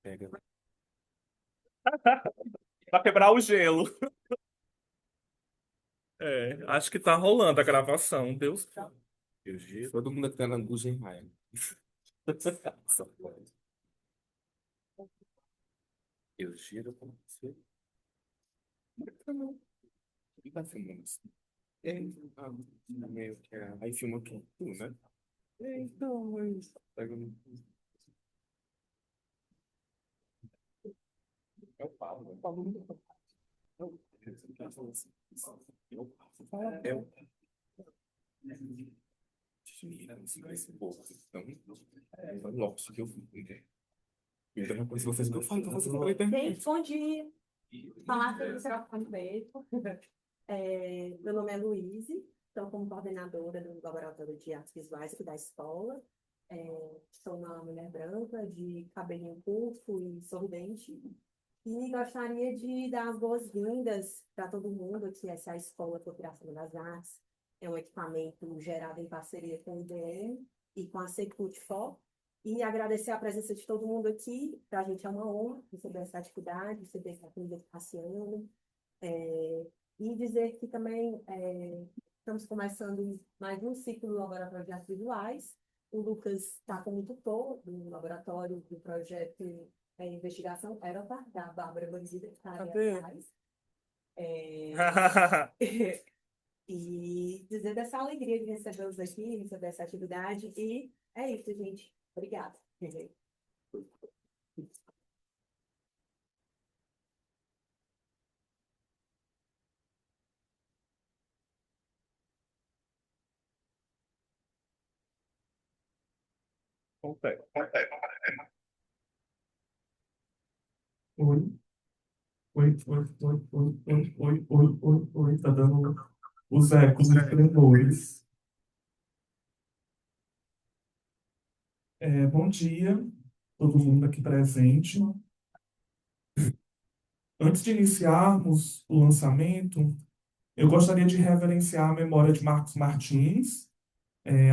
Pega. Pra quebrar o gelo. É, acho que tá rolando a gravação, Deus. Eu giro. Todo mundo aqui tá na Guggenheim. Só pode. Eu giro com você. E tá filmando assim. Meio que é. Aí filma aqui, tu, né? Então, mas. Pega no. Eu falo, eu falo muito. Eu. Eu. Mira, assim, esse povo. Então, é logo que eu fui, né? Então, uma coisa que vocês não falam, então vocês não vão entender. Gente, bom dia. Falar sobre o microfone mesmo. Meu nome é Luíse, estou como coordenadora do Laboratório de Artes Visuais aqui da escola. Sou uma mulher branca, de cabelinho curto e sorridente. E gostaria de dar as boas-vindas para todo mundo que essa é a Escola Cooperativa das Artes. É um equipamento gerado em parceria com o IBM e com a Secult-For. E agradecer a presença de todo mundo aqui. Para a gente é uma honra receber essa atividade, receber essa comida que passeando. E dizer que também estamos começando mais um ciclo do Laboratório de Artes Visuais. O Lucas está como tutor do laboratório do projeto Investigação Aeropa, da Bárbara Bandida, que está ali Cadê? atrás. E dizer dessa alegria de recebê-los aqui, receber essa atividade. E é isso, gente. Obrigada. Consegue. Oi, oi, oi, oi, oi, oi, oi, oi, oi, oi, tá dando os ecos, os tremores. Bom dia, todo mundo aqui presente. Antes de iniciarmos o lançamento, eu gostaria de reverenciar a memória de Marcos Martins,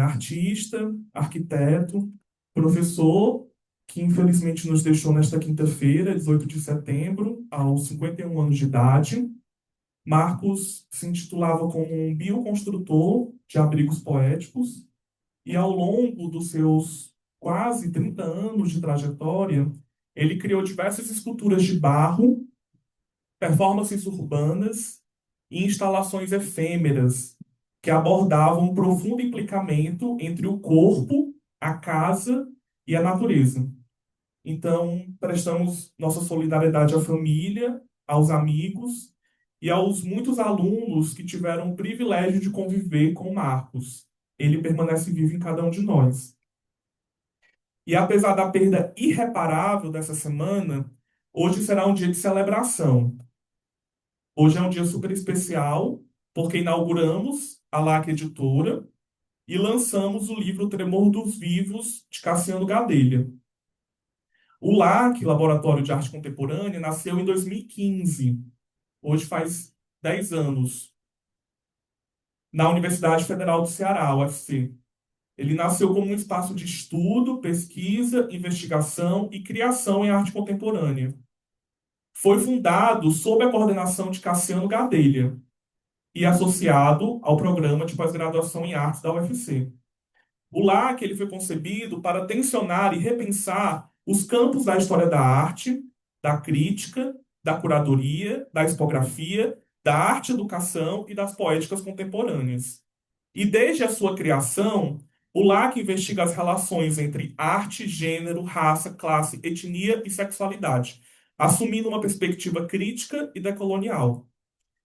artista, arquiteto, professor, que infelizmente nos deixou nesta quinta-feira, 18 de setembro, aos 51 anos de idade. Marcos se intitulava como um bioconstrutor de abrigos poéticos e, ao longo dos seus quase 30 anos de trajetória, ele criou diversas esculturas de barro, performances urbanas e instalações efêmeras que abordavam um profundo implicamento entre o corpo, a casa e a natureza. Então, prestamos nossa solidariedade à família, aos amigos e aos muitos alunos que tiveram o privilégio de conviver com Marcos. Ele permanece vivo em cada um de nós. E apesar da perda irreparável dessa semana, hoje será um dia de celebração. Hoje é um dia super especial, porque inauguramos a LAC Editora e lançamos o livro Tremor dos Vivos, de Cassiano Gadelha. O LAC, Laboratório de Arte Contemporânea, nasceu em 2015. Hoje faz 10 anos, na Universidade Federal do Ceará, UFC. Ele nasceu como um espaço de estudo, pesquisa, investigação e criação em arte contemporânea. Foi fundado sob a coordenação de Cassiano Gadelha e associado ao programa de pós-graduação em artes da UFC. O LAC ele foi concebido para tensionar e repensar os campos da história da arte, da crítica, da curadoria, da expografia, da arte-educação e das poéticas contemporâneas. E desde a sua criação, o LAC investiga as relações entre arte, gênero, raça, classe, etnia e sexualidade, assumindo uma perspectiva crítica e decolonial.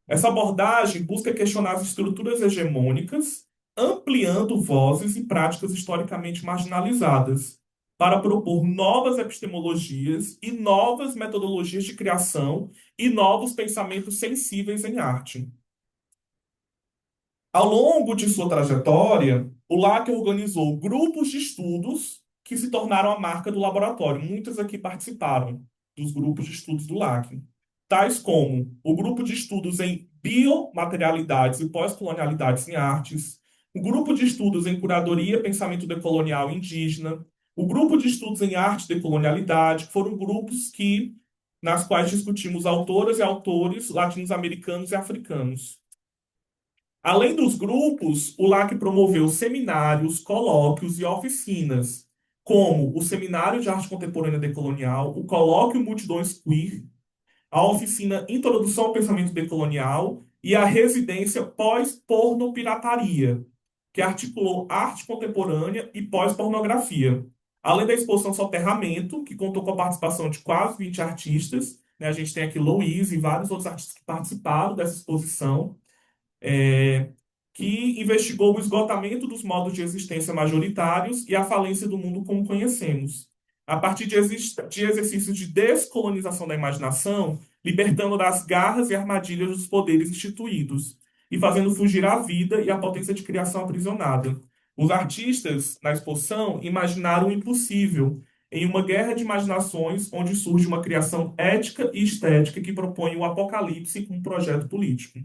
Essa abordagem busca questionar as estruturas hegemônicas, ampliando vozes e práticas historicamente marginalizadas, para propor novas epistemologias e novas metodologias de criação e novos pensamentos sensíveis em arte. Ao longo de sua trajetória, o LAC organizou grupos de estudos que se tornaram a marca do laboratório. Muitos aqui participaram dos grupos de estudos do LAC, tais como o grupo de estudos em biomaterialidades e pós-colonialidades em artes, o grupo de estudos em curadoria, pensamento decolonial e indígena, O grupo de estudos em arte e decolonialidade foram grupos nas quais discutimos autoras e autores latino-americanos e africanos. Além dos grupos, o LAC promoveu seminários, colóquios e oficinas, como o Seminário de Arte Contemporânea Decolonial, o Colóquio Multidões Queer, a oficina Introdução ao Pensamento Decolonial e a residência Pós-Pornopirataria, que articulou arte contemporânea e pós-pornografia. Além da exposição Soterramento, que contou com a participação de quase 20 artistas, né? A gente tem aqui Louise e vários outros artistas que participaram dessa exposição, que investigou o esgotamento dos modos de existência majoritários e a falência do mundo como conhecemos, a partir de exercícios de descolonização da imaginação, libertando das garras e armadilhas dos poderes instituídos, e fazendo fugir a vida e a potência de criação aprisionada. Os artistas, na exposição, imaginaram o impossível, em uma guerra de imaginações onde surge uma criação ética e estética que propõe o apocalipse como um projeto político.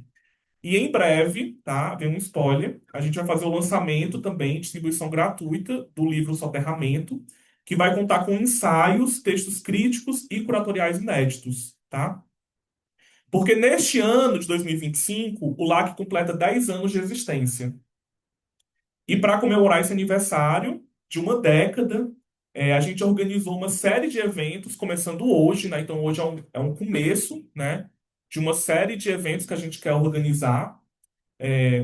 E em breve, tá? Vem um spoiler. A gente vai fazer o lançamento também, distribuição gratuita do livro Soterramento, que vai contar com ensaios, textos críticos e curatoriais inéditos, tá? Porque neste ano de 2025, o LAC completa 10 anos de existência. E para comemorar esse aniversário de uma década, a gente organizou uma série de eventos, começando hoje, né? Então hoje é um começo, né? De uma série de eventos que a gente quer organizar,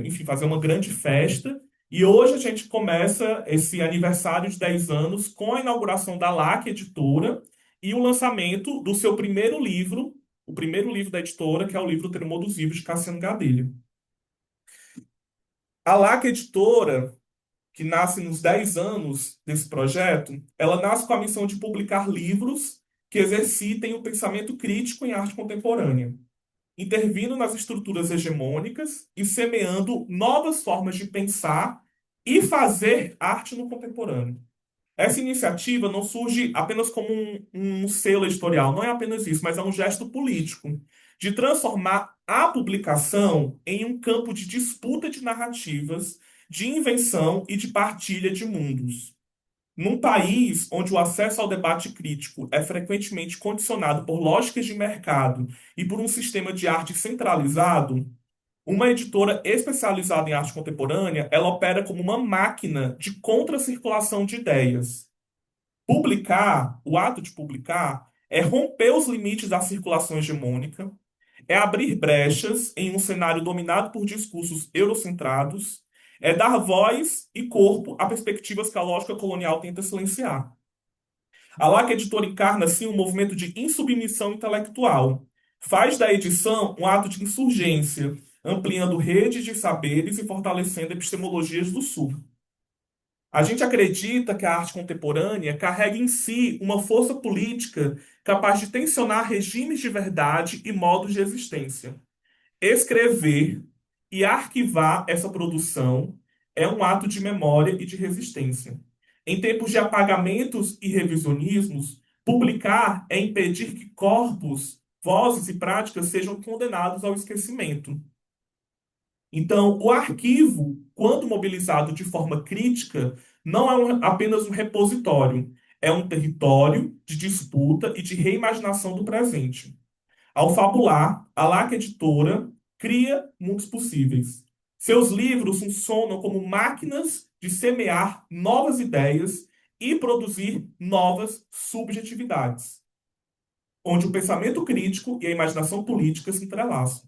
enfim, fazer uma grande festa. E hoje a gente começa esse aniversário de 10 anos com a inauguração da LAC Editora e o lançamento do seu primeiro livro, o primeiro livro da editora, que é o livro Tremor dos Vivos, de Cassiano Gadelha. A LAC Editora, que nasce nos 10 anos desse projeto, ela nasce com a missão de publicar livros que exercitem o pensamento crítico em arte contemporânea, intervindo nas estruturas hegemônicas e semeando novas formas de pensar e fazer arte no contemporâneo. Essa iniciativa não surge apenas como um selo editorial, não é apenas isso, mas é um gesto político de transformar a publicação em um campo de disputa de narrativas, de invenção e de partilha de mundos. Num país onde o acesso ao debate crítico é frequentemente condicionado por lógicas de mercado e por um sistema de arte centralizado, uma editora especializada em arte contemporânea, ela opera como uma máquina de contracirculação de ideias. Publicar, o ato de publicar, é romper os limites da circulação hegemônica, é abrir brechas em um cenário dominado por discursos eurocentrados, é dar voz e corpo a perspectivas que a lógica colonial tenta silenciar. A LAC Editora encarna, assim, um movimento de insubmissão intelectual. Faz da edição um ato de insurgência, ampliando redes de saberes e fortalecendo epistemologias do Sul. A gente acredita que a arte contemporânea carrega em si uma força política capaz de tensionar regimes de verdade e modos de existência. Escrever e arquivar essa produção é um ato de memória e de resistência. Em tempos de apagamentos e revisionismos, publicar é impedir que corpos, vozes e práticas sejam condenados ao esquecimento. Então, o arquivo, quando mobilizado de forma crítica, não é apenas um repositório, é um território de disputa e de reimaginação do presente. Ao fabular, a LAC Editora cria mundos possíveis. Seus livros funcionam como máquinas de semear novas ideias e produzir novas subjetividades, onde o pensamento crítico e a imaginação política se entrelaçam.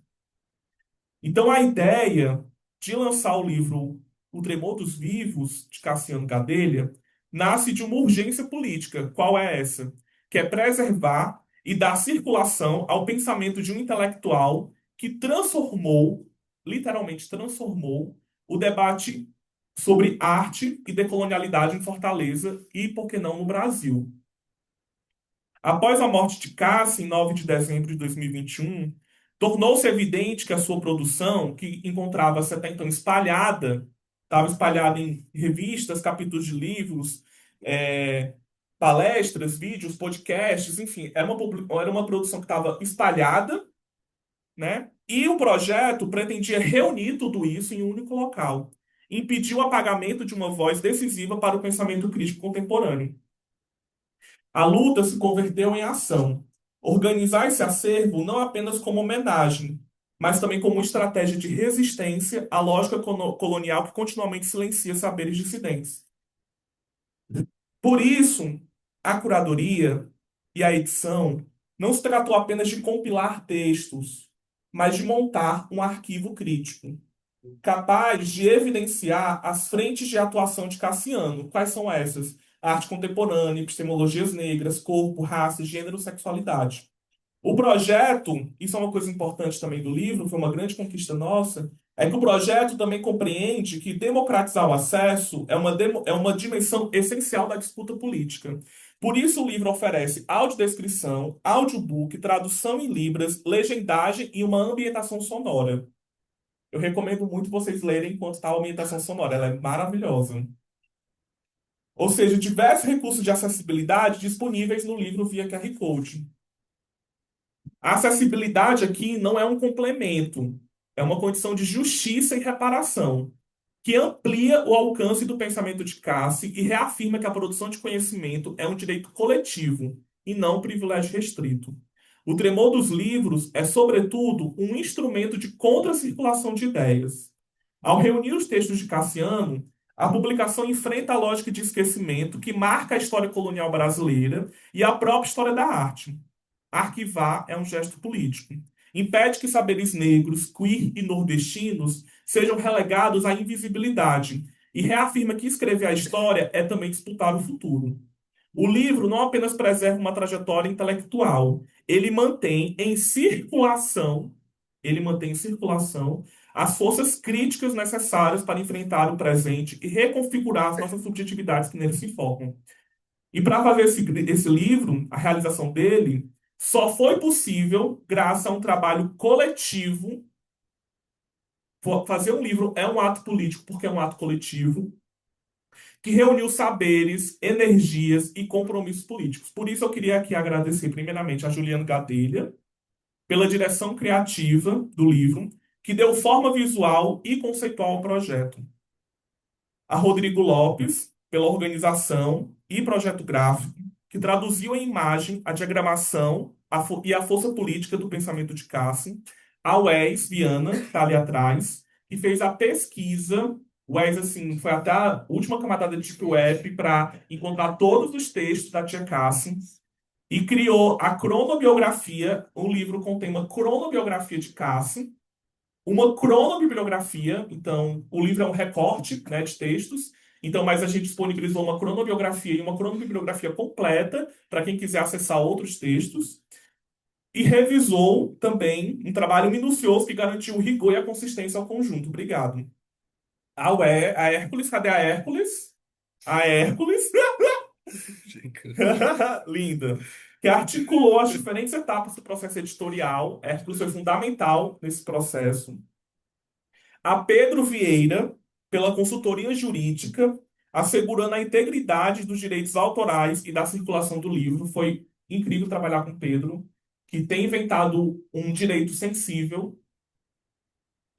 Então, a ideia de lançar o livro O Tremor dos Vivos, de Cassiano Gadelha, nasce de uma urgência política. Qual é essa? Que é preservar e dar circulação ao pensamento de um intelectual que transformou, literalmente transformou, o debate sobre arte e decolonialidade em Fortaleza e, por que não, no Brasil. Após a morte de Cássio, em 9 de dezembro de 2021, tornou-se evidente que a sua produção, que encontrava-se até então espalhada, estava espalhada em revistas, capítulos de livros, palestras, vídeos, podcasts, enfim, era uma produção que estava espalhada, né? E o projeto pretendia reunir tudo isso em um único local, impedir o apagamento de uma voz decisiva para o pensamento crítico contemporâneo. A luta se converteu em ação. Organizar esse acervo não apenas como homenagem, mas também como estratégia de resistência à lógica colonial que continuamente silencia saberes dissidentes. Por isso, a curadoria e a edição não se tratou apenas de compilar textos, mas de montar um arquivo crítico, capaz de evidenciar as frentes de atuação de Cassiano. Quais são essas? Arte contemporânea, epistemologias negras, corpo, raça, gênero, sexualidade. O projeto, isso é uma coisa importante também do livro, foi uma grande conquista nossa, é que o projeto também compreende que democratizar o acesso é uma dimensão essencial da disputa política. Por isso, o livro oferece audiodescrição, audiobook, tradução em libras, legendagem e uma ambientação sonora. Eu recomendo muito vocês lerem enquanto está a ambientação sonora, ela é maravilhosa. Ou seja, diversos recursos de acessibilidade disponíveis no livro via QR Code. A acessibilidade aqui não é um complemento, é uma condição de justiça e reparação, que amplia o alcance do pensamento de Cassi e reafirma que a produção de conhecimento é um direito coletivo e não um privilégio restrito. O Tremor dos Livros é, sobretudo, um instrumento de contra-circulação de ideias. Ao reunir os textos de Cassiano, a publicação enfrenta a lógica de esquecimento que marca a história colonial brasileira e a própria história da arte. Arquivar é um gesto político. Impede que saberes negros, queer e nordestinos sejam relegados à invisibilidade e reafirma que escrever a história é também disputar o futuro. O livro não apenas preserva uma trajetória intelectual, ele mantém em circulação as forças críticas necessárias para enfrentar o presente e reconfigurar as nossas subjetividades que nele se formam. E para fazer esse livro, a realização dele, só foi possível graças a um trabalho coletivo. Fazer um livro é um ato político porque é um ato coletivo que reuniu saberes, energias e compromissos políticos. Por isso, eu queria aqui agradecer primeiramente a Juliana Gadelha pela direção criativa do livro, que deu forma visual e conceitual ao projeto. A Rodrigo Lopes, pela organização e projeto gráfico, que traduziu em imagem a diagramação e a força política do pensamento de Cassi. A Wes Viana, que está ali atrás, que fez a pesquisa. O Wes, assim, foi até a última camada de Deep Web para encontrar todos os textos da tia Cassi e criou a cronobiografia, um livro com o tema Cronobiografia de Cassi, uma cronobibliografia, então o livro é um recorte, né, de textos, então, mas a gente disponibilizou uma cronobiografia e uma cronobibliografia completa para quem quiser acessar outros textos, e revisou também um trabalho minucioso que garantiu o rigor e a consistência ao conjunto. Obrigado. A Hércules, cadê a Hércules? A Hércules, linda, que articulou as diferentes etapas do processo editorial. Hércules foi fundamental nesse processo. A Pedro Vieira, pela consultoria jurídica, assegurando a integridade dos direitos autorais e da circulação do livro. Foi incrível trabalhar com Pedro, que tem inventado um direito sensível.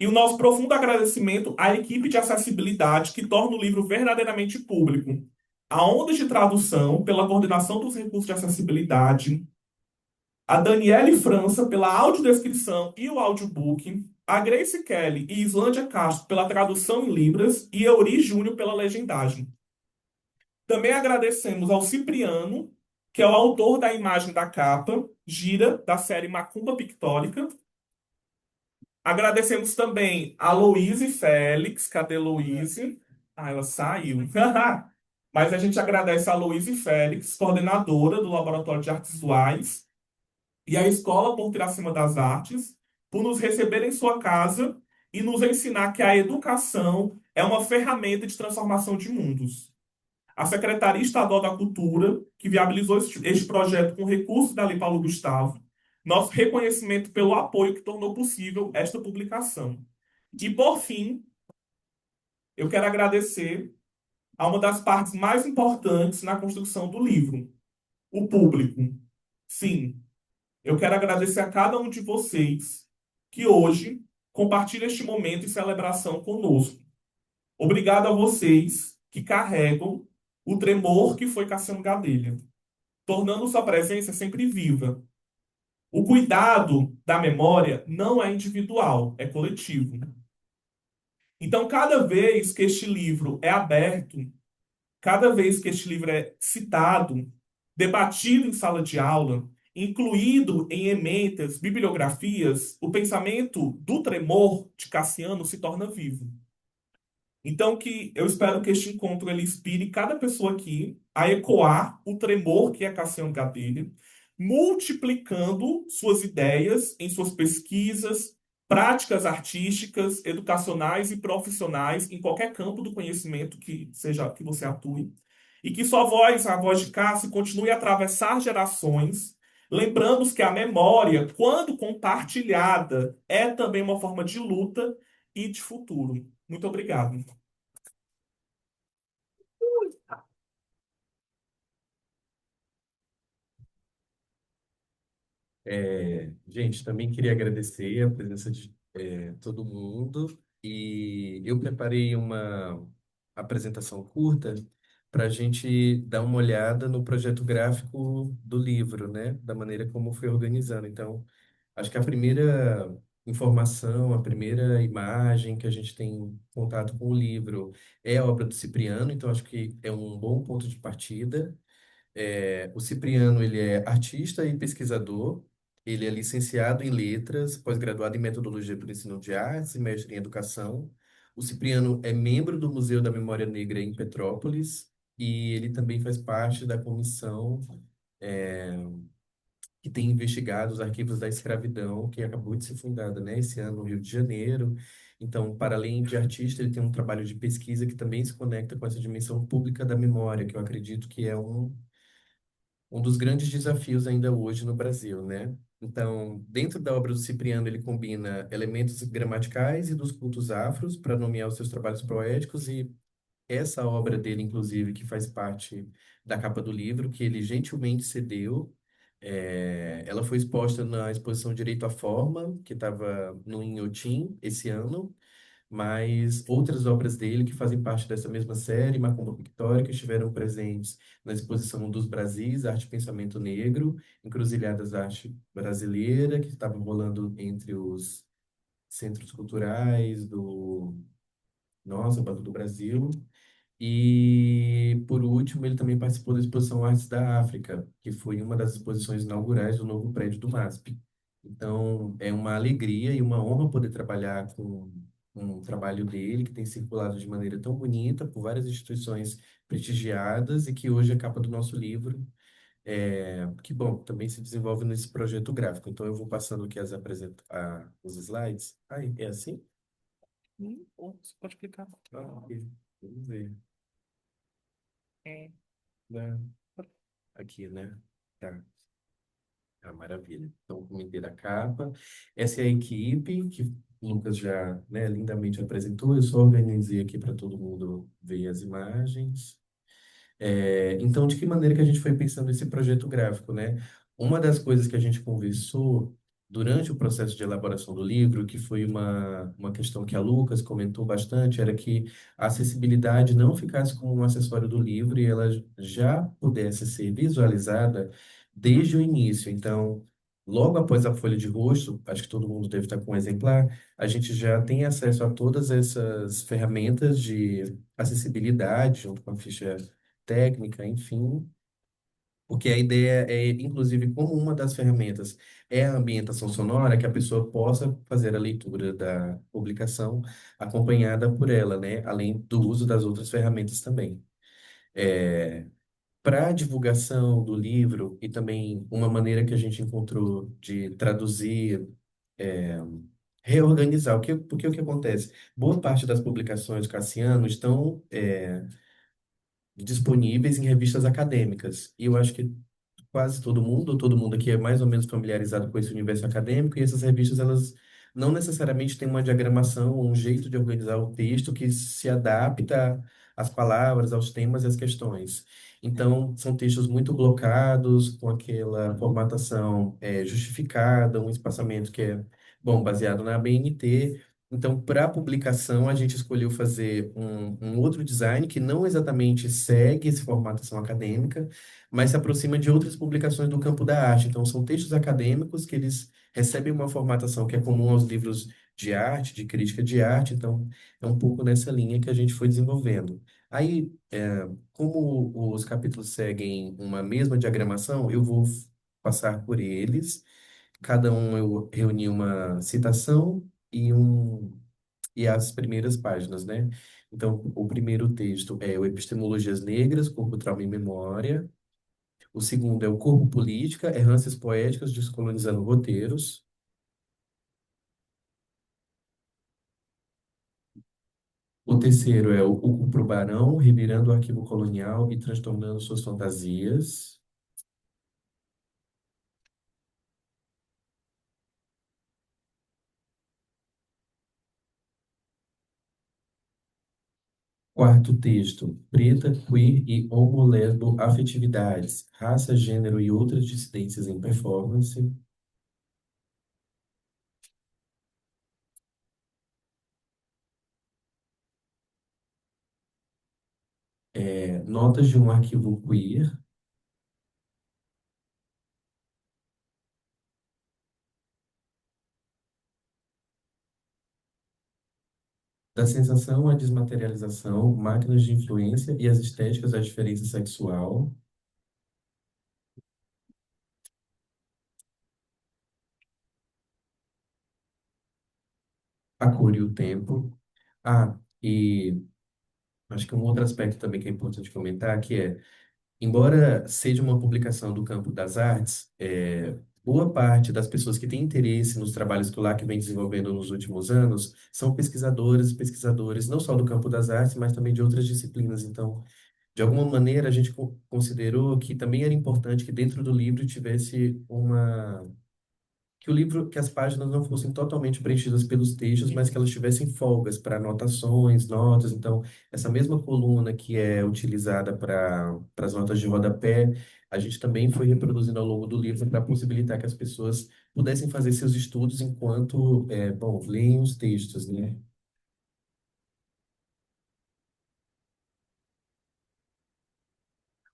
E o nosso profundo agradecimento à equipe de acessibilidade que torna o livro verdadeiramente público. A Onda de Tradução, pela coordenação dos recursos de acessibilidade. A Daniele França, pela audiodescrição e o audiobook. A Grace Kelly e Islândia Castro pela tradução em Libras e Euri Júnior pela legendagem. Também agradecemos ao Cipriano, que é o autor da imagem da capa, Gira, da série Macumba Pictórica. Agradecemos também a Louise Félix. Cadê Louise? Ah, ela saiu. Mas a gente agradece a Louise Félix, coordenadora do Laboratório de Artes Visuais, e a Escola por Piracema das Artes, por nos receber em sua casa e nos ensinar que a educação é uma ferramenta de transformação de mundos. A Secretaria Estadual da Cultura, que viabilizou este projeto com recursos da Lei Paulo Gustavo, nosso reconhecimento pelo apoio que tornou possível esta publicação. E, por fim, eu quero agradecer a uma das partes mais importantes na construção do livro, o público. Sim, eu quero agradecer a cada um de vocês que hoje compartilha este momento e celebração conosco. Obrigado a vocês que carregam o tremor que foi Cassiano Gadelha. tornando sua presença sempre viva. O cuidado da memória não é individual, é coletivo. Então, cada vez que este livro é aberto, cada vez que este livro é citado, debatido em sala de aula, incluído em ementas, bibliografias, o pensamento do tremor de Cassiano se torna vivo. Então, que eu espero que este encontro ele inspire cada pessoa aqui a ecoar o tremor que é Cassiano Gadelha, multiplicando suas ideias em suas pesquisas, práticas artísticas, educacionais e profissionais em qualquer campo do conhecimento que seja que você atue, e que sua voz, a voz de Cássio, continue a atravessar gerações, lembrando que a memória, quando compartilhada, é também uma forma de luta e de futuro. Muito obrigado. Gente, também queria agradecer a presença de todo mundo e eu preparei uma apresentação curta para a gente dar uma olhada no projeto gráfico do livro, né? Da maneira como foi organizando. Então, acho que a primeira informação, a primeira imagem que a gente tem contato com o livro é a obra do Cipriano, então acho que é um bom ponto de partida. O Cipriano, ele é artista e pesquisador. Ele é licenciado em letras, pós-graduado em metodologia para o ensino de artes e mestre em educação. O Cipriano é membro do Museu da Memória Negra em Petrópolis e ele também faz parte da comissão que tem investigado os arquivos da escravidão, que acabou de ser fundada, né, esse ano no Rio de Janeiro. Então, para além de artista, ele tem um trabalho de pesquisa que também se conecta com essa dimensão pública da memória, que eu acredito que é um dos grandes desafios ainda hoje no Brasil, né? Então, dentro da obra do Cipriano, ele combina elementos gramaticais e dos cultos afros para nomear os seus trabalhos poéticos e essa obra dele, inclusive, que faz parte da capa do livro, que ele gentilmente cedeu, ela foi exposta na exposição Direito à Forma, que estava no Inhotim esse ano, mas outras obras dele que fazem parte dessa mesma série, Macumba Pictórica, estiveram presentes na exposição dos Brasis, Arte e Pensamento Negro, Encruzilhadas Arte Brasileira, que estava rolando entre os centros culturais Banco do Brasil. E, por último, ele também participou da exposição Artes da África, que foi uma das exposições inaugurais do novo prédio do MASP. Então, é uma alegria e uma honra poder trabalhar com um trabalho dele, que tem circulado de maneira tão bonita por várias instituições prestigiadas e que hoje é capa do nosso livro, que, bom, também se desenvolve nesse projeto gráfico. Então, eu vou passando aqui os slides. Ai, é assim? Você pode clicar. Ah, ok. Vamos ver. É. Né? Aqui, né? Tá. Ah, maravilha. Então, comentei da capa. Essa é a equipe que o Lucas já, né, lindamente apresentou. Eu só organizei aqui para todo mundo ver as imagens. Então, de que maneira que a gente foi pensando esse projeto gráfico, né? Uma das coisas que a gente conversou durante o processo de elaboração do livro, que foi uma questão que a Lucas comentou bastante, era que a acessibilidade não ficasse como um acessório do livro e ela já pudesse ser visualizada desde o início. Então, logo após a folha de rosto, acho que todo mundo deve estar com um exemplar, a gente já tem acesso a todas essas ferramentas de acessibilidade, junto com a ficha técnica, enfim, porque a ideia é, inclusive, como uma das ferramentas é a ambientação sonora, que a pessoa possa fazer a leitura da publicação acompanhada por ela, né? Além do uso das outras ferramentas também. Para a divulgação do livro e também uma maneira que a gente encontrou de traduzir, reorganizar, porque o que acontece? Boa parte das publicações do Cassiano estão disponíveis em revistas acadêmicas. E eu acho que quase todo mundo aqui é mais ou menos familiarizado com esse universo acadêmico, e essas revistas, elas não necessariamente têm uma diagramação ou um jeito de organizar o texto que se adapta às palavras, aos temas e às questões. Então, são textos muito blocados, com aquela formatação justificada, um espaçamento que é, bom, baseado na ABNT, Então, para a publicação, a gente escolheu fazer um outro design que não exatamente segue essa formatação acadêmica, mas se aproxima de outras publicações do campo da arte. Então, são textos acadêmicos que eles recebem uma formatação que é comum aos livros de arte, de crítica de arte. Então, é um pouco nessa linha que a gente foi desenvolvendo. Aí, como os capítulos seguem uma mesma diagramação, eu vou passar por eles. Cada um eu reuni uma citação e as primeiras páginas, né? Então, o primeiro texto é o Epistemologias Negras, Corpo, Trauma e Memória. O segundo é o Corpo Política, Errâncias Poéticas Descolonizando Roteiros. O terceiro é o Cupro Barão, Revirando o Arquivo Colonial e Transtornando Suas Fantasias. Quarto texto, Preta, Queer e Homo-Lesbo Afetividades, Raça, Gênero e Outras Dissidências em Performance. Notas de um Arquivo Queer. Da sensação à desmaterialização, máquinas de influência e as estéticas da diferença sexual. A cor e o tempo. E acho que um outro aspecto também que é importante comentar, que é, embora seja uma publicação do campo das artes, boa parte das pessoas que têm interesse nos trabalhos que o LAC vem desenvolvendo nos últimos anos são pesquisadoras e pesquisadores, não só do campo das artes, mas também de outras disciplinas. Então, de alguma maneira, a gente considerou que também era importante que dentro do livro tivesse que o livro, que as páginas não fossem totalmente preenchidas pelos textos, mas que elas tivessem folgas para anotações, notas. Então, essa mesma coluna que é utilizada para as notas de rodapé, a gente também foi reproduzindo ao longo do livro para possibilitar que as pessoas pudessem fazer seus estudos enquanto, bom, leem os textos, né?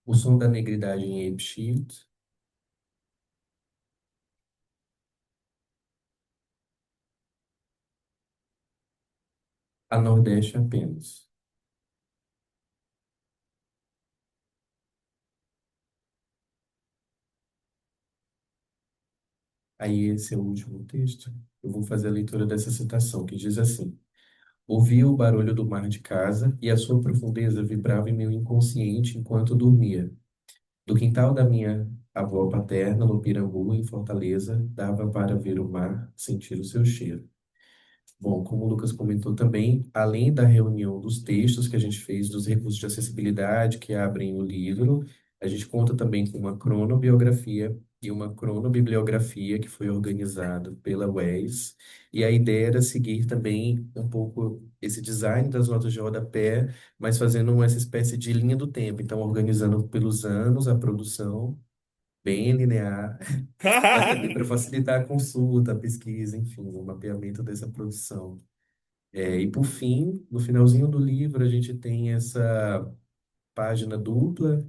O som da negridade em Ape Shift, a Nordeste apenas. Aí esse é o último texto. Eu vou fazer a leitura dessa citação, que diz assim: Ouvi o barulho do mar de casa e a sua profundeza vibrava em meu inconsciente enquanto dormia. Do quintal da minha avó paterna, no Pirambu, em Fortaleza, dava para ver o mar, sentir o seu cheiro. Bom, como o Lucas comentou também, além da reunião dos textos que a gente fez, dos recursos de acessibilidade que abrem o livro, a gente conta também com uma cronobiografia e uma cronobibliografia que foi organizada pela UES. E a ideia era seguir também um pouco esse design das notas de rodapé, mas fazendo essa espécie de linha do tempo. Então, organizando pelos anos a produção, bem linear, mas também para facilitar a consulta, a pesquisa, enfim, o mapeamento dessa produção. E por fim, no finalzinho do livro, a gente tem essa página dupla,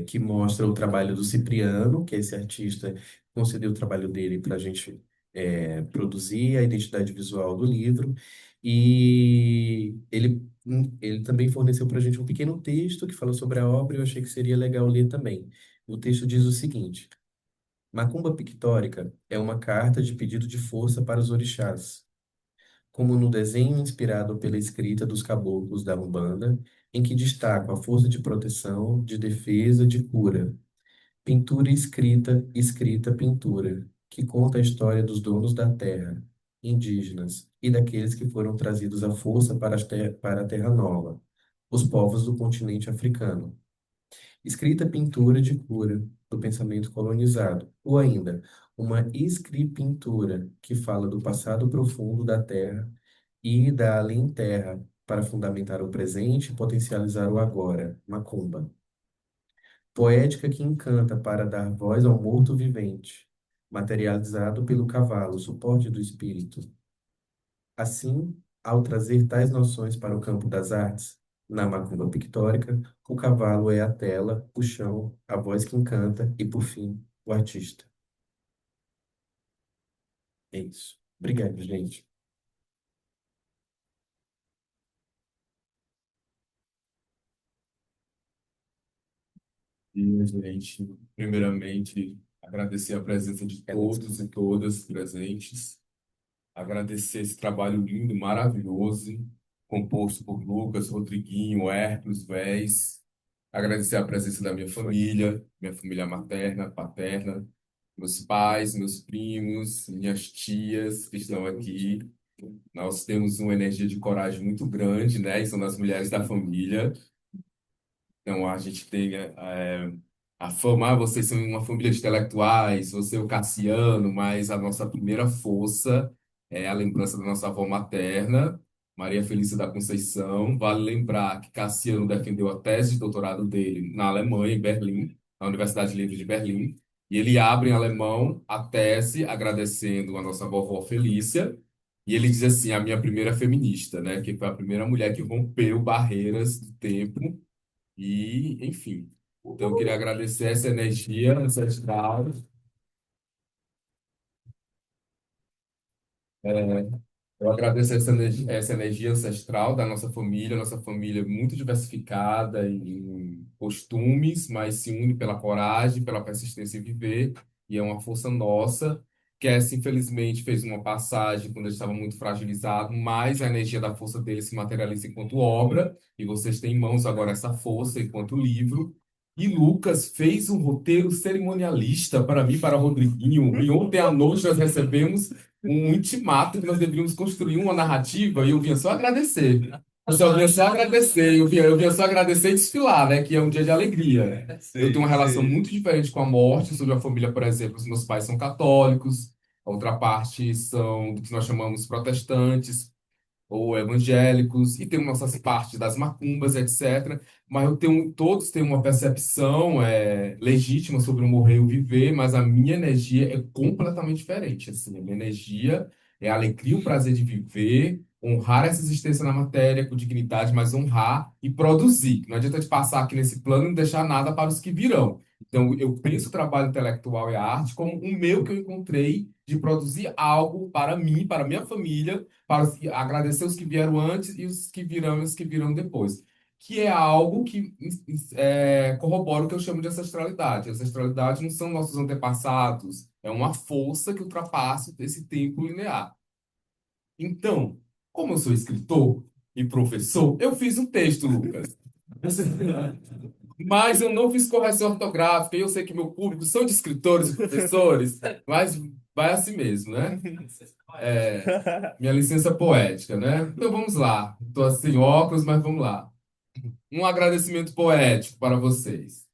que mostra o trabalho do Cipriano, que é esse artista que concedeu o trabalho dele para a gente produzir a identidade visual do livro. E ele também forneceu para a gente um pequeno texto que fala sobre a obra e eu achei que seria legal ler também. O texto diz o seguinte: Macumba pictórica é uma carta de pedido de força para os orixás, como no desenho inspirado pela escrita dos caboclos da Umbanda, em que destacam a força de proteção, de defesa, de cura. Pintura escrita, escrita pintura, que conta a história dos donos da terra, indígenas, e daqueles que foram trazidos à força para a Terra Nova, os povos do continente africano. Escrita pintura de cura do pensamento colonizado, ou ainda, uma escripintura que fala do passado profundo da terra e da além-terra para fundamentar o presente e potencializar o agora, macumba. Poética que encanta para dar voz ao morto-vivente, materializado pelo cavalo, suporte do espírito. Assim, ao trazer tais noções para o campo das artes, na macumba pictórica, o cavalo é a tela, o chão, a voz que encanta e, por fim, o artista. É isso. Obrigado, gente. E, gente, primeiramente, agradecer a presença de todos e todas presentes, agradecer esse trabalho lindo, maravilhoso, composto por Lucas, Rodriguinho, Hércules, Vez, agradecer a presença da minha família materna, paterna, meus pais, meus primos, minhas tias que estão aqui. Nós temos uma energia de coragem muito grande, né? E são as mulheres da família. Então, a gente tem a fama, vocês são uma família de intelectuais, você é o Cassiano, mas a nossa primeira força é a lembrança da nossa avó materna, Maria Felícia da Conceição. Vale lembrar que Cassiano defendeu a tese de doutorado dele na Alemanha, em Berlim, na Universidade Livre de Berlim, e ele abre em alemão a tese agradecendo a nossa vovó Felícia, e ele diz assim, a minha primeira feminista, né, que foi a primeira mulher que rompeu barreiras do tempo e, enfim. Então, eu queria agradecer essa energia ancestral. Eu agradeço essa energia ancestral da nossa família é muito diversificada em costumes, mas se une pela coragem, pela persistência em viver, e é uma força nossa. Que essa, infelizmente, fez uma passagem quando ele estava muito fragilizado, mas a energia da força dele se materializa enquanto obra, e vocês têm em mãos agora essa força enquanto livro. E Lucas fez um roteiro cerimonialista para mim, para Rodriguinho, e ontem à noite nós recebemos um intimato que nós deveríamos construir uma narrativa e eu vinha só agradecer. Eu só vinha só agradecer, eu vinha só agradecer e desfilar, né? Que é um dia de alegria. Eu tenho uma relação muito diferente com a morte. Sou de uma família, por exemplo, os meus pais são católicos, a outra parte são do que nós chamamos protestantes ou evangélicos, e tem nossas partes das macumbas, etc. Mas todos têm uma percepção legítima sobre o morrer e o viver, mas a minha energia é completamente diferente. Assim, a minha energia é a alegria, o prazer de viver, honrar essa existência na matéria com dignidade, mas honrar e produzir. Não adianta de passar aqui nesse plano e não deixar nada para os que virão. Então, eu penso o trabalho intelectual e a arte como um meu que eu encontrei de produzir algo para mim, para minha família, para agradecer os que vieram antes e os que virão e os que virão depois. Que é algo que corrobora o que eu chamo de ancestralidade. Ancestralidade não são nossos antepassados, é uma força que ultrapassa esse tempo linear. Então, como eu sou escritor e professor, eu fiz um texto, Lucas. Mas eu não fiz correção ortográfica, e eu sei que meu público são de escritores e professores, mas vai assim mesmo, né? Minha licença poética, né? Então vamos lá. Estou sem óculos, mas vamos lá. Um agradecimento poético para vocês.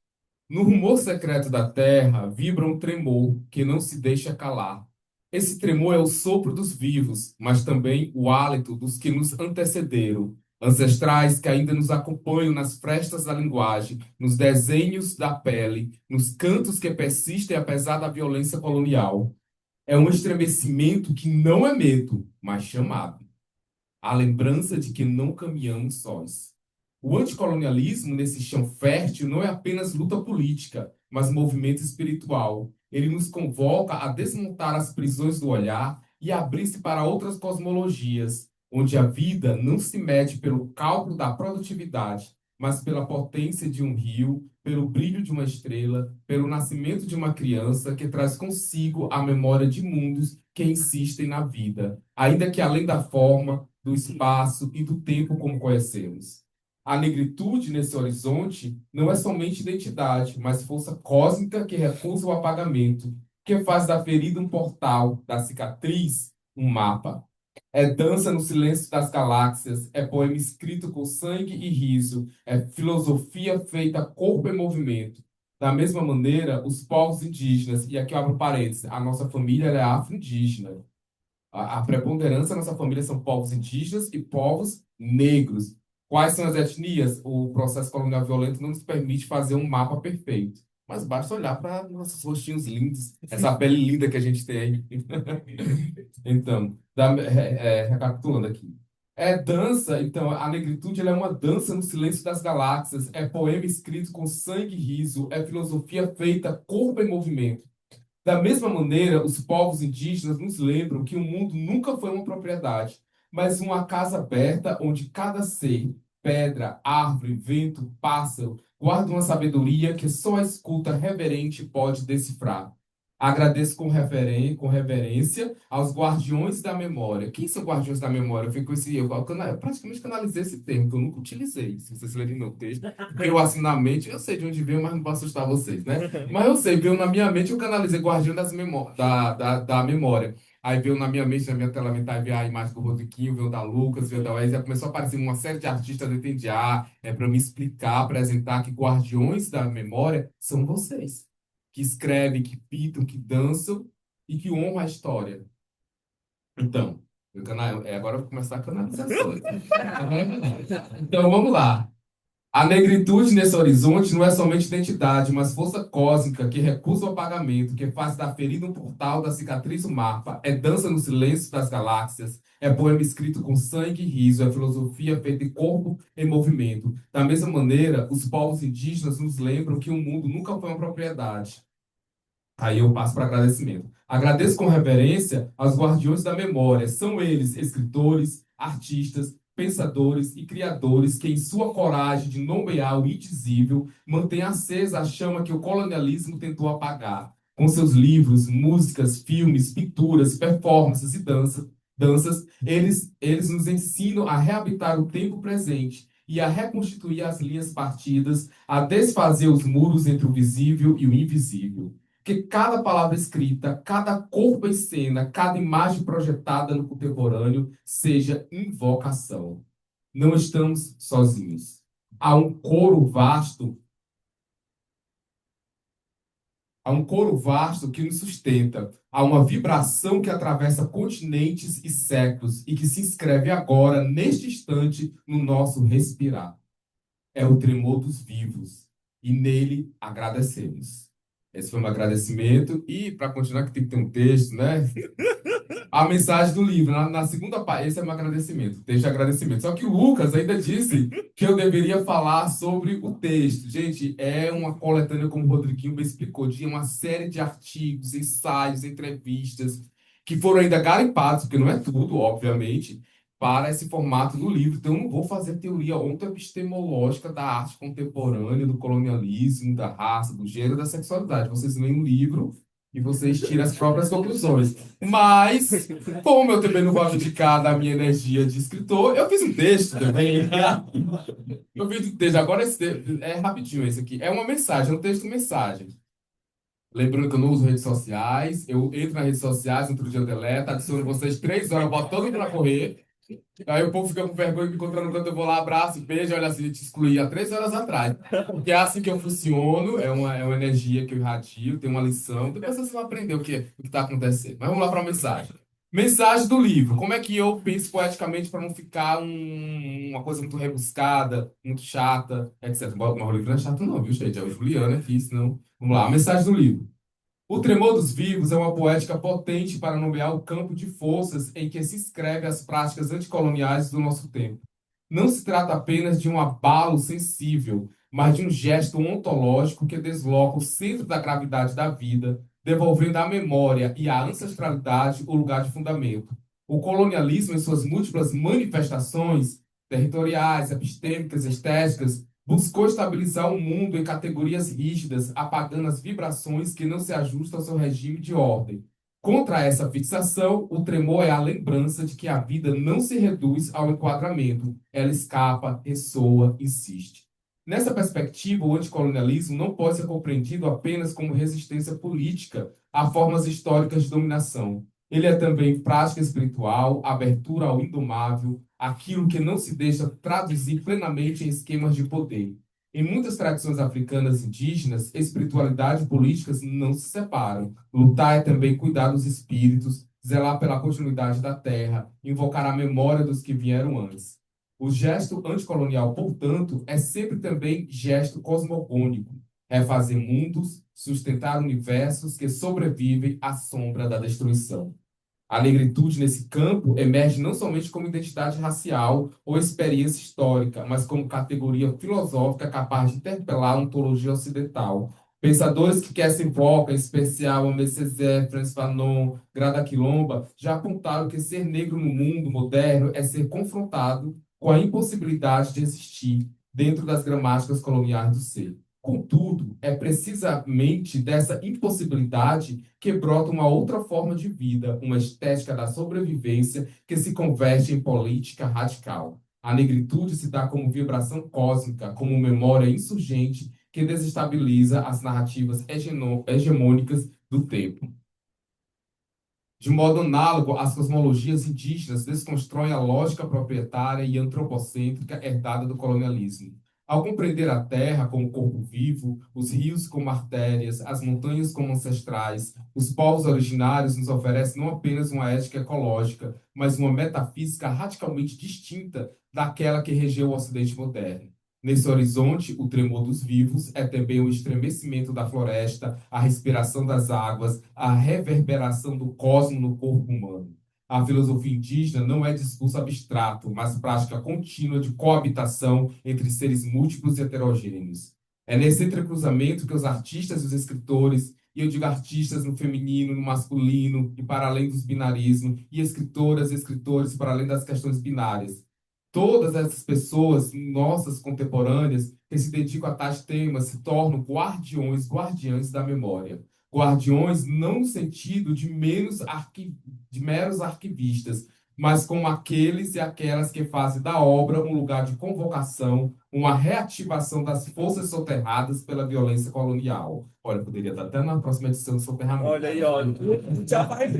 No rumor secreto da terra vibra um tremor que não se deixa calar. Esse tremor é o sopro dos vivos, mas também o hálito dos que nos antecederam, ancestrais que ainda nos acompanham nas frestas da linguagem, nos desenhos da pele, nos cantos que persistem apesar da violência colonial. É um estremecimento que não é medo, mas chamado. A lembrança de que não caminhamos sós. O anticolonialismo nesse chão fértil não é apenas luta política, mas movimento espiritual. Ele nos convoca a desmontar as prisões do olhar e abrir-se para outras cosmologias, onde a vida não se mede pelo cálculo da produtividade, mas pela potência de um rio, pelo brilho de uma estrela, pelo nascimento de uma criança que traz consigo a memória de mundos que insistem na vida, ainda que além da forma, do espaço e do tempo como conhecemos. A negritude nesse horizonte não é somente identidade, mas força cósmica que recusa o apagamento, que faz da ferida um portal, da cicatriz um mapa. É dança no silêncio das galáxias, é poema escrito com sangue e riso, é filosofia feita corpo e movimento. Da mesma maneira, os povos indígenas, e aqui eu abro parênteses, a nossa família ela é afro-indígena. A preponderância da nossa família são povos indígenas e povos negros. Quais são as etnias? O processo colonial violento não nos permite fazer um mapa perfeito. Mas basta olhar para nossos rostinhos lindos, essa pele linda que a gente tem aí. Então, recapitulando aqui. Dança, então, a negritude ela é uma dança no silêncio das galáxias, é poema escrito com sangue e riso, é filosofia feita corpo em movimento. Da mesma maneira, os povos indígenas nos lembram que o mundo nunca foi uma propriedade, mas uma casa aberta onde cada ser, pedra, árvore, vento, pássaro, guarda uma sabedoria que só a escuta reverente pode decifrar. Agradeço com reverência aos guardiões da memória. Quem são guardiões da memória? Eu praticamente canalizei esse termo, que eu nunca utilizei, se vocês lerem meu texto. Porque eu assino na mente, eu sei de onde veio, mas não posso assustar vocês, né? Mas eu sei, veio na minha mente, eu canalizei guardião da memória. Aí veio na minha mente, na minha tela mental, veio a imagem do Rodriquinho, veio da Lucas, veio da Wesley, começou a aparecer uma série de artistas do Entendiar, para me explicar, apresentar que guardiões da memória são vocês, que escrevem, que pintam, que dançam e que honram a história. Então, agora eu vou começar a canalização. Então, vamos lá. A negritude nesse horizonte não é somente identidade, mas força cósmica que recusa o apagamento, que faz da ferida um portal, da cicatriz um mapa, é dança no silêncio das galáxias, é poema escrito com sangue e riso, é filosofia feita de corpo em movimento. Da mesma maneira, os povos indígenas nos lembram que o mundo nunca foi uma propriedade. Aí eu passo para agradecimento. Agradeço com reverência aos guardiões da memória. São eles escritores, artistas, pensadores e criadores que, em sua coragem de nomear o indizível, mantêm acesa a chama que o colonialismo tentou apagar. Com seus livros, músicas, filmes, pinturas, performances e danças, eles nos ensinam a reabitar o tempo presente e a reconstituir as linhas partidas, a desfazer os muros entre o visível e o invisível. Que cada palavra escrita, cada corpo em cena, cada imagem projetada no contemporâneo seja invocação. Não estamos sozinhos. Há um coro vasto, há um coro vasto que nos sustenta. Há uma vibração que atravessa continentes e séculos e que se inscreve agora, neste instante, no nosso respirar. É o tremor dos vivos e nele agradecemos. Esse foi um agradecimento. E, para continuar, que tem que ter um texto, né? A mensagem do livro, na segunda página, esse é meu agradecimento, texto de agradecimento. Só que o Lucas ainda disse que eu deveria falar sobre o texto. Gente, é uma coletânea, como o Rodriguinho bem explicou, de uma série de artigos, ensaios, entrevistas, que foram ainda garimpados, porque não é tudo, obviamente, para esse formato do livro. Então, eu não vou fazer teoria ontoepistemológica da arte contemporânea, do colonialismo, da raça, do gênero, da sexualidade. Vocês leem o livro e vocês tiram as próprias conclusões. Mas, como eu também não vou abdicar da minha energia de escritor, eu fiz um texto também. Eu fiz um texto. Agora, esse texto, é rapidinho esse aqui. É uma mensagem, é um texto-mensagem. Lembrando que eu não uso redes sociais. Eu entro nas redes sociais, outro dia eu deleto, adiciono vocês 3 horas, eu boto todo mundo pra correr. Aí o povo fica com vergonha, me encontrando no canto, eu vou lá, abraço, beijo, olha assim, eu te excluí há 3 horas atrás. Porque é assim que eu funciono, é uma energia que eu irradio, tem uma lição, depois vocês vão aprender o que está acontecendo. Mas vamos lá para a mensagem. Mensagem do livro. Como é que eu penso poeticamente para não ficar uma coisa muito rebuscada, muito chata, etc. Mas o livro não é chato não, viu, gente? É o Juliano aqui, senão... Vamos lá, a mensagem do livro. O Tremor dos Vivos é uma poética potente para nomear o campo de forças em que se inscreve as práticas anticoloniais do nosso tempo. Não se trata apenas de um abalo sensível, mas de um gesto ontológico que desloca o centro da gravidade da vida, devolvendo à memória e à ancestralidade o lugar de fundamento. O colonialismo, em suas múltiplas manifestações territoriais, epistêmicas, estéticas, buscou estabilizar o mundo em categorias rígidas, apagando as vibrações que não se ajustam ao seu regime de ordem. Contra essa fixação, o tremor é a lembrança de que a vida não se reduz ao enquadramento, ela escapa, ressoa, insiste. Nessa perspectiva, o anticolonialismo não pode ser compreendido apenas como resistência política a formas históricas de dominação. Ele é também prática espiritual, abertura ao indomável, aquilo que não se deixa traduzir plenamente em esquemas de poder. Em muitas tradições africanas indígenas, espiritualidade e políticas não se separam. Lutar é também cuidar dos espíritos, zelar pela continuidade da terra, invocar a memória dos que vieram antes. O gesto anticolonial, portanto, é sempre também gesto cosmogônico, refazer mundos, sustentar universos que sobrevivem à sombra da destruição. A negritude nesse campo emerge não somente como identidade racial ou experiência histórica, mas como categoria filosófica capaz de interpelar a ontologia ocidental. Pensadores que Cassie Walker, em especial Aimé Césaire, Frantz Fanon, Grada Quilomba, já apontaram que ser negro no mundo moderno é ser confrontado com a impossibilidade de existir dentro das gramáticas coloniais do ser. Contudo, é precisamente dessa impossibilidade que brota uma outra forma de vida, uma estética da sobrevivência que se converte em política radical. A negritude se dá como vibração cósmica, como memória insurgente que desestabiliza as narrativas hegemônicas do tempo. De modo análogo, as cosmologias indígenas desconstroem a lógica proprietária e antropocêntrica herdada do colonialismo. Ao compreender a Terra como corpo vivo, os rios como artérias, as montanhas como ancestrais, os povos originários nos oferecem não apenas uma ética ecológica, mas uma metafísica radicalmente distinta daquela que regeu o Ocidente moderno. Nesse horizonte, o tremor dos vivos é também o estremecimento da floresta, a respiração das águas, a reverberação do cosmos no corpo humano. A filosofia indígena não é discurso abstrato, mas prática contínua de coabitação entre seres múltiplos e heterogêneos. É nesse entrecruzamento que os artistas e os escritores, e eu digo artistas no feminino, no masculino e para além dos binarismos, e escritoras e escritores para além das questões binárias, todas essas pessoas, nossas contemporâneas, que se dedicam a tais temas, se tornam guardiães da memória. Guardiões não no sentido de meros arquivistas, mas como aqueles e aquelas que fazem da obra um lugar de convocação, uma reativação das forças soterradas pela violência colonial. Olha, poderia estar até na próxima edição do Soterramento. Olha aí, olha. Já vai.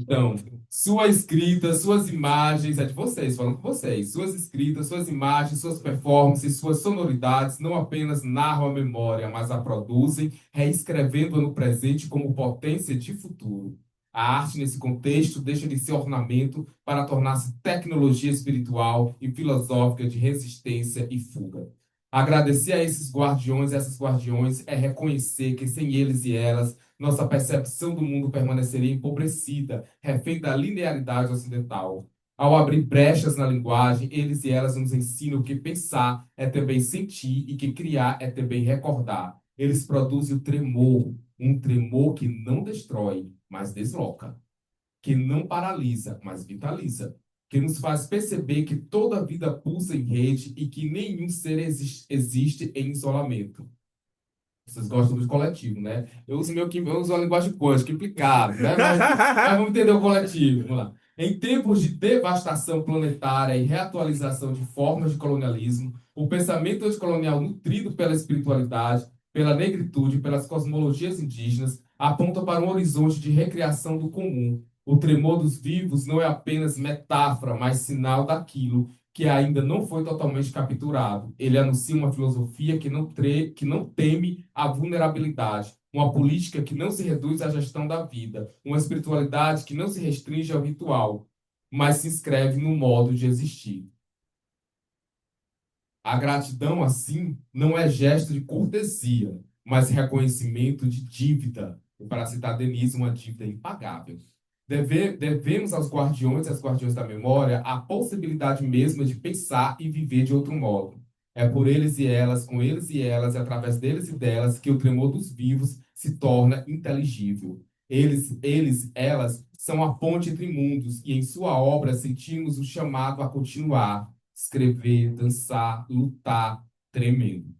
Então, sua escrita, suas imagens, é de vocês, falando com vocês. Suas escritas, suas imagens, suas performances, suas sonoridades não apenas narram a memória, mas a produzem, reescrevendo-a no presente como potência de futuro. A arte, nesse contexto, deixa de ser ornamento para tornar-se tecnologia espiritual e filosófica de resistência e fuga. Agradecer a esses guardiões e essas guardiões é reconhecer que sem eles e elas, nossa percepção do mundo permaneceria empobrecida, refém da linearidade ocidental. Ao abrir brechas na linguagem, eles e elas nos ensinam que pensar é também sentir e que criar é também recordar. Eles produzem o tremor, um tremor que não destrói, mas desloca, que não paralisa, mas vitaliza, que nos faz perceber que toda vida pulsa em rede e que nenhum ser existe em isolamento. Vocês gostam do coletivo, né? Eu uso a linguagem quântica, implicada, né? Mas vamos entender o coletivo. Vamos lá. Em tempos de devastação planetária e reatualização de formas de colonialismo, o pensamento anticolonial nutrido pela espiritualidade, pela negritude e pelas cosmologias indígenas aponta para um horizonte de recriação do comum. O tremor dos vivos não é apenas metáfora, mas sinal daquilo que ainda não foi totalmente capturado. Ele anuncia uma filosofia que não teme a vulnerabilidade, uma política que não se reduz à gestão da vida, uma espiritualidade que não se restringe ao ritual, mas se inscreve no modo de existir. A gratidão, assim, não é gesto de cortesia, mas reconhecimento de dívida. E para citar Denise, uma dívida impagável. Devemos aos guardiões e às guardiões da memória a possibilidade mesma de pensar e viver de outro modo. É por eles e elas, com eles e elas, e através deles e delas, que o tremor dos vivos se torna inteligível. Elas são a ponte entre mundos, e em sua obra sentimos o chamado a continuar, escrever, dançar, lutar, tremendo.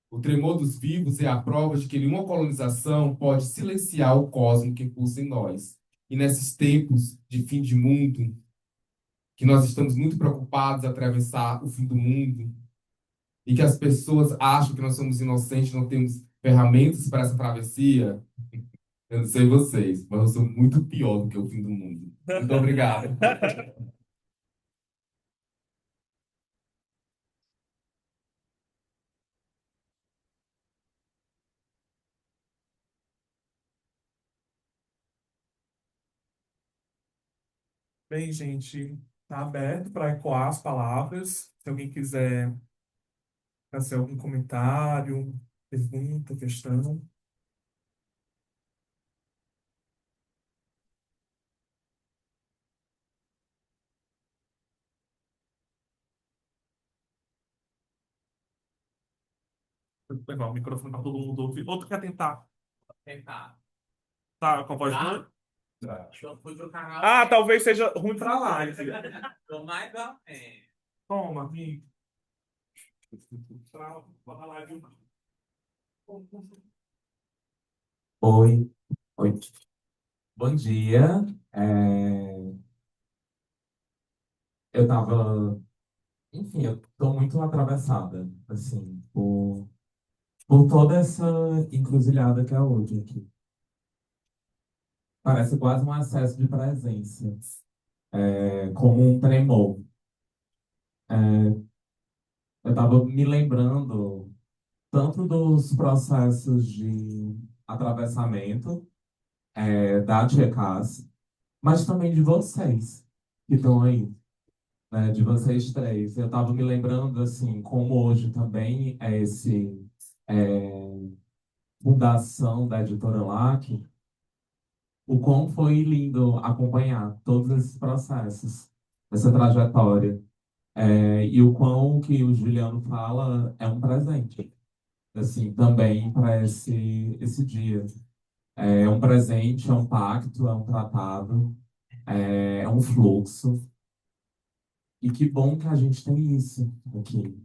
O tremor dos vivos é a prova de que nenhuma colonização pode silenciar o cosmo que pulsa em nós. E nesses tempos de fim de mundo, que nós estamos muito preocupados a atravessar o fim do mundo, e que as pessoas acham que nós somos inocentes, não temos ferramentas para essa travessia, eu não sei vocês, mas eu sou muito pior do que o fim do mundo. Muito obrigado. Bem, gente, tá aberto para ecoar as palavras. Se alguém quiser fazer algum comentário, Pergunta, questão. Vou levar o microfone para todo mundo ouvir. Outro quer tentar? Tentar. Tá, com a voz Tá? ruim? Deixa eu fui do canal. Talvez seja ruim pra live. Tô mais ou menos. Toma, amigo. Pra live. Oi, oi. Bom dia. É, eu tava, enfim, eu tô muito atravessada, assim, por toda essa encruzilhada que é hoje aqui. Parece quase um excesso de presença, como um tremor. Eu tava me lembrando tanto dos processos de atravessamento, da Tia Cássia, mas também de vocês que estão aí. Né, de vocês três. Eu estava me lembrando, assim, como hoje também é esse é, fundação da Editora LAC, o quão foi lindo acompanhar todos esses processos, essa trajetória. E o quão o que o Juliano fala é um presente, assim, também para esse dia. É um presente, é um pacto, é um tratado, é um fluxo. E que bom que a gente tem isso aqui,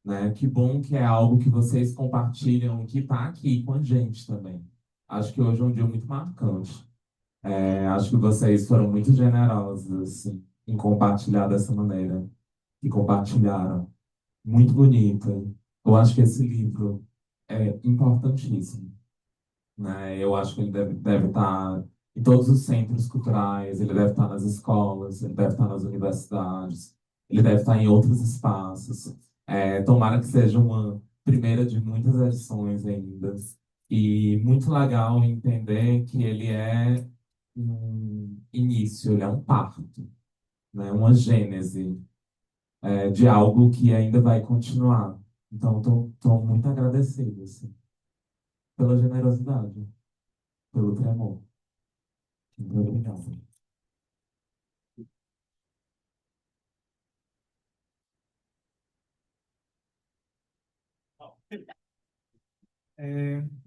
né? Que bom que é algo que vocês compartilham, que está aqui com a gente também. Acho que hoje é um dia muito marcante. Acho que vocês foram muito generosos, assim, em compartilhar dessa maneira. E compartilharam. Muito bonita. Eu acho que esse livro é importantíssimo, né? Eu acho que ele deve estar em todos os centros culturais, ele deve estar nas escolas, ele deve estar nas universidades, ele deve estar em outros espaços. Tomara que seja uma primeira de muitas edições ainda. E muito legal entender que ele é um início, ele é um parto, né? Uma gênese, de algo que ainda vai continuar. Então, estou muito agradecido, assim, pela generosidade, pelo tremor. Muito obrigado.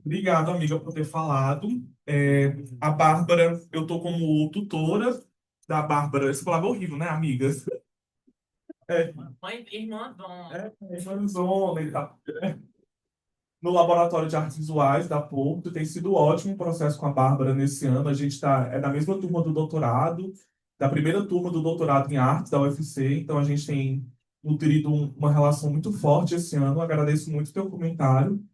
Obrigado, amiga, por ter falado. A Bárbara, eu estou como tutora da Bárbara. Essa palavra é horrível, né, amiga? É, Mãe, irmã, dona. Marizona e tal. No Laboratório de Artes Visuais da PUC. Tem sido ótimo o processo com a Bárbara nesse ano. A gente é da mesma turma do doutorado, da primeira turma do doutorado em artes da UFC. Então, a gente tem nutrido uma relação muito forte esse ano. Agradeço muito o teu comentário.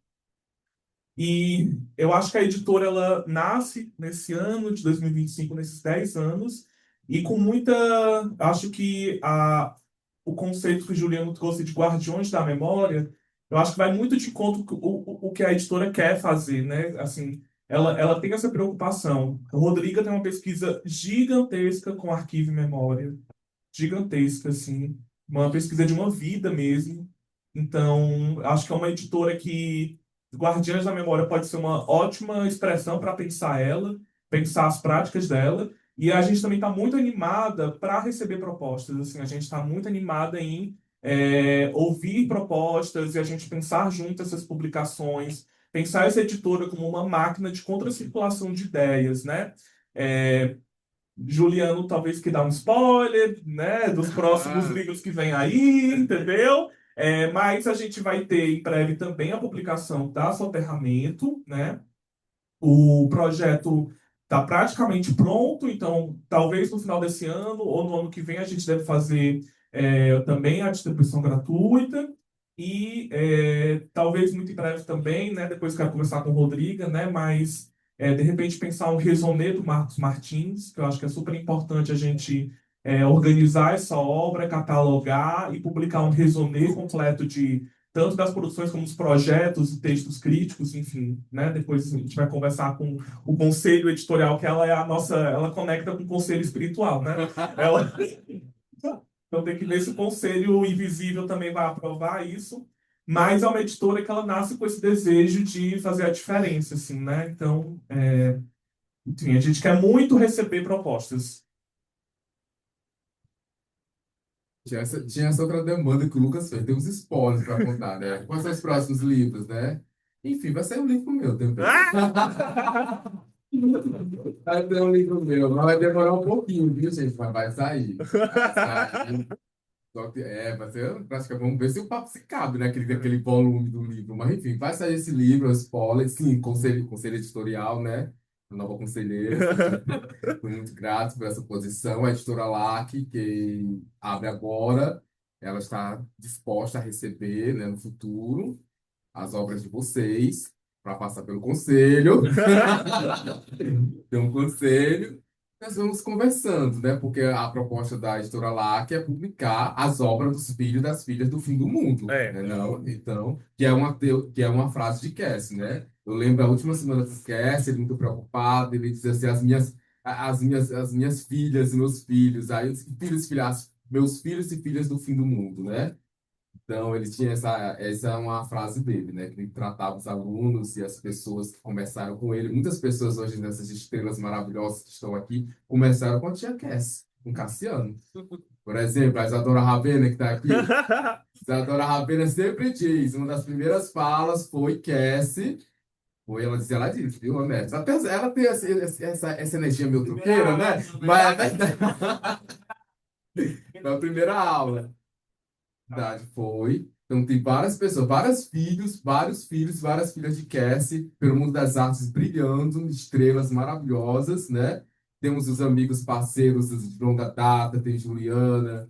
E eu acho que a editora ela nasce nesse ano de 2025, nesses 10 anos, e com muita. Acho que o conceito que o Juliano trouxe de Guardiões da Memória, eu acho que vai muito de encontro com o que a editora quer fazer, né? Assim, ela tem essa preocupação. A Rodriga tem uma pesquisa gigantesca com arquivo e memória, gigantesca, assim, uma pesquisa de uma vida mesmo. Então, acho que é uma editora que Guardiãs da Memória pode ser uma ótima expressão para pensar ela, pensar as práticas dela. E a gente também está muito animada para receber propostas. Assim, a gente está muito animada em ouvir propostas e a gente pensar junto essas publicações, pensar essa editora como uma máquina de contracirculação de ideias, né? É, Juliano talvez que dá um spoiler, né, dos próximos livros que vem aí, entendeu? Mas a gente vai ter em breve também a publicação da Soterramento, né? O projeto está praticamente pronto, então talvez no final desse ano ou no ano que vem a gente deve fazer também a distribuição gratuita e talvez muito em breve também, né? Depois quero conversar com o Rodrigo, né? Mas de repente pensar um resumê do Marcos Martins, que eu acho que é super importante a gente organizar essa obra, catalogar e publicar um resumê completo de tanto das produções como dos projetos e textos críticos, enfim, né? Depois a gente vai conversar com o conselho editorial, que ela é a nossa, ela conecta com o conselho espiritual, né? Ela, então tem que ver se o conselho invisível também vai aprovar isso. mas é uma editora que ela nasce com esse desejo de fazer a diferença, assim, né? Então, enfim, a gente quer muito receber propostas. Tinha essa outra demanda que o Lucas fez. Tem uns spoilers para contar, né? Quais são os próximos livros, né? Enfim, vai sair um livro meu também. Vai ter um livro meu, mas vai demorar um pouquinho, viu, gente? Mas vai sair. Vai sair. Só que, vai ser praticamente, vamos ver se o papo se cabe, né? Aquele volume do livro. Mas, enfim, vai sair esse livro, é spoiler, sim, conselho editorial, né? A nova conselheira. Fui muito grato por essa posição. A editora LAC, que abre agora, ela está disposta a receber, né, no futuro, as obras de vocês, para passar pelo conselho. Tem um conselho. Nós vamos conversando, né? Porque a proposta da editora LAC é publicar as obras dos filhos e das filhas do fim do mundo, né? Não? Então, que é uma frase de Cass, né? Eu lembro a última semana do Cass, ele muito preocupado, ele dizia assim, as minhas filhas e meus filhos, aí os filhos, filhas, meus filhos e filhas do fim do mundo, né? Então, ele tinha essa é uma frase dele, né? Que ele tratava os alunos e as pessoas que começaram com ele. Muitas pessoas hoje, nessas estrelas maravilhosas que estão aqui, começaram com a tia Cass, com Cassiano. Por exemplo, a Isadora Ravena, que está aqui. Isadora Ravena sempre diz, uma das primeiras falas foi Cassie. Ela disse, viu, Anete? Até ela tem essa energia meio truqueira, né? Mas foi a primeira aula. Verdade, foi. Então tem várias pessoas, vários filhos, várias filhas de Cassie, pelo mundo das artes brilhando, estrelas maravilhosas, né? Temos os amigos parceiros de longa data, tem Juliana,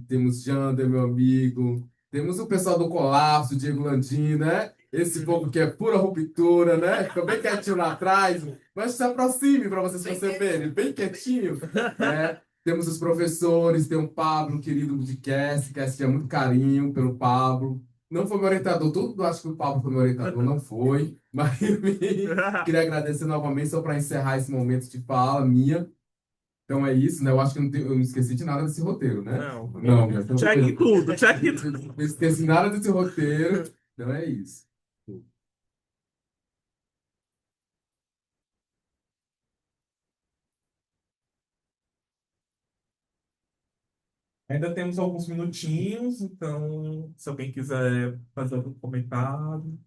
temos Jander, meu amigo, temos o pessoal do Colapso, Diego Landim, né? Esse povo que é pura ruptura, né? Ficou bem quietinho lá atrás, mas se aproxime para vocês perceberem, bem quietinho, né? Temos os professores, tem o Pablo, querido de Cassie tinha muito carinho pelo Pablo. Não foi meu orientador, tudo acho que o Pablo foi meu orientador, não foi. Mas enfim, queria agradecer novamente, só para encerrar esse momento de fala minha. Então é isso, né? Eu acho que eu não esqueci de nada desse roteiro, né? Não. Não, mas então, Check em tudo, check em tudo. não esqueci nada desse roteiro. Então é isso. Ainda temos alguns minutinhos, então, se alguém quiser fazer algum comentário.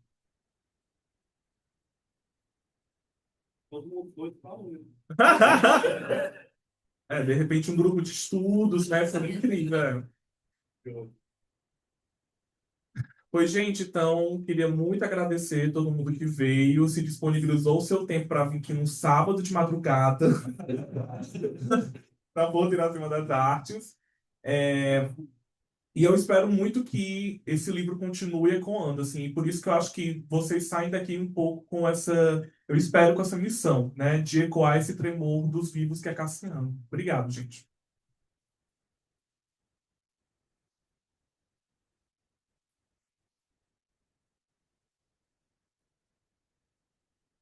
Todo mundo foi falando. De repente, um grupo de estudos, né? Seria incrível. Pois, gente, então, queria muito agradecer todo mundo que veio, se disponibilizou o seu tempo para vir aqui no sábado de madrugada, para poder ir cima das artes. E eu espero muito que esse livro continue ecoando, assim, e por isso que eu acho que vocês saem daqui um pouco com essa, eu espero com essa missão, né, de ecoar esse tremor dos vivos que é Cassiano. Obrigado, gente.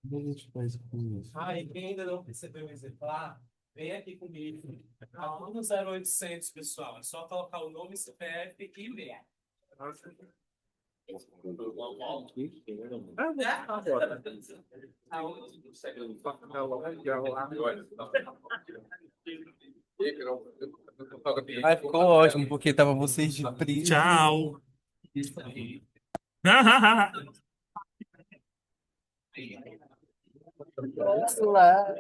O que a gente faz com isso? E quem ainda não recebeu o exemplar, vem aqui comigo. Aluno 0800, pessoal. É só colocar o nome, CPF e e-mail. Ficou ótimo, porque tava vocês de brinde. Tchau. Lá.